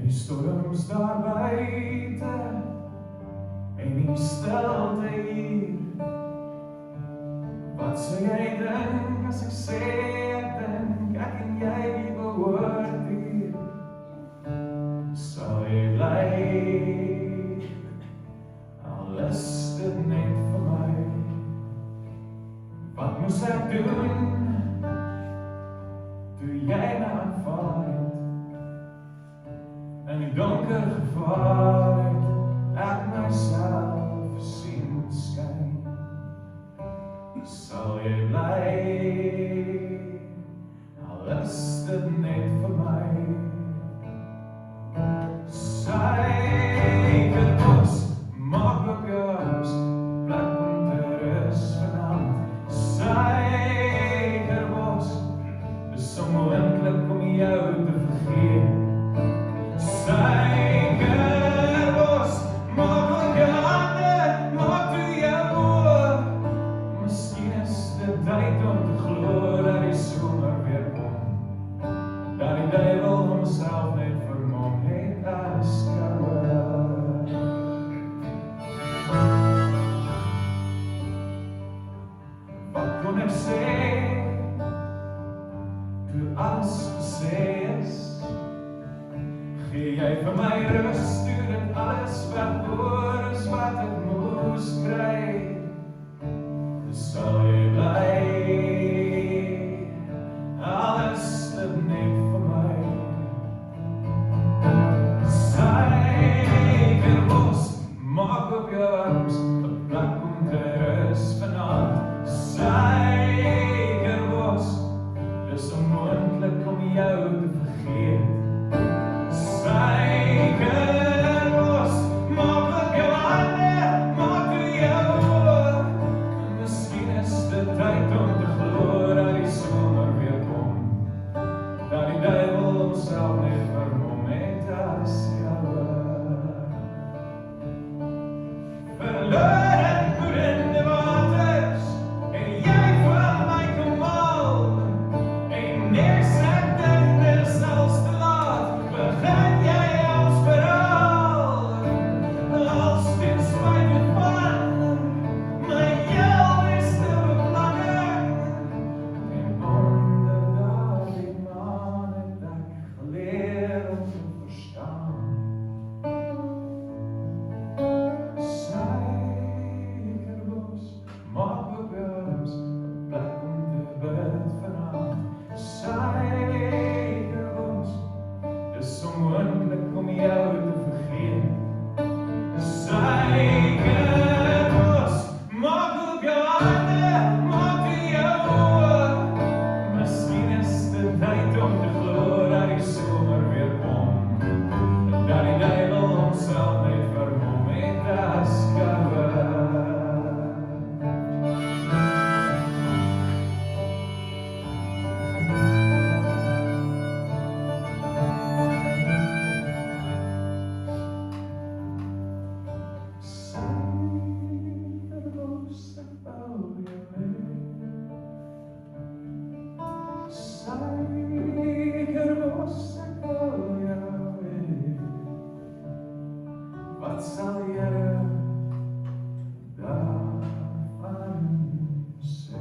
die storms daar buite en die stilte hier. Wat sou jy dink as ek sê ek dink ek en jy behoort hier? Sal jy bly, al is dit net vir my? Wat moes ek doen toe jy my aanvaar het? In die donker gevaar het ek myself sien skyn. Sal jy bly, al is dit net vir my? Suikerbos, maak op jou huis, plek om te rus vanavond. Suikerbos, dis onmoontlik om jou te vergeet. Suikerbos, maak op jou hande, maak toe jou oor. Miskien is dit tyd om te glo dat die somer weer kom, dat die duivel homself net vermom het as skouer. Wat kon ek sê toe alles gesê is? Gee jy vir my rus toe dit alles wat oor is wat ek moes kry? Sal jy bly, al is dit net vir my? Suikerbos, maak op jou arms, 'n plek om te rus vanaand. Suikerbos, dis onmoontlik om jou te vergeet. Suikerbos, maak op jou hande, maak toe jou oor. Miskien is dit tyd om te glo dat die somer weer kom, dat die duivel homself net vermom het as skouer. Verlore goed in die waters, en jy vir my kom al, en niks ek dink is als te laat, begin jy als verhaal. Als ten spyte van my heel beste beplanning, en onder daardie maan het ek geleer om te verstaan. Suikerbos, maak op jou arms, 'n plek om te bid vanavond. Suikerbos, dis onmoontlik om jou te vergeet. Suikerbos, maak op jou hande, maak toe jou oor. Miskien is dit tyd om te glo dat die somer weer kom, dat die duivel homself net vermom het as skouer. Suikerbos, ek wou jou hê. Suikerbos, ek wou jou hê. Wat sal jy daarvan sê?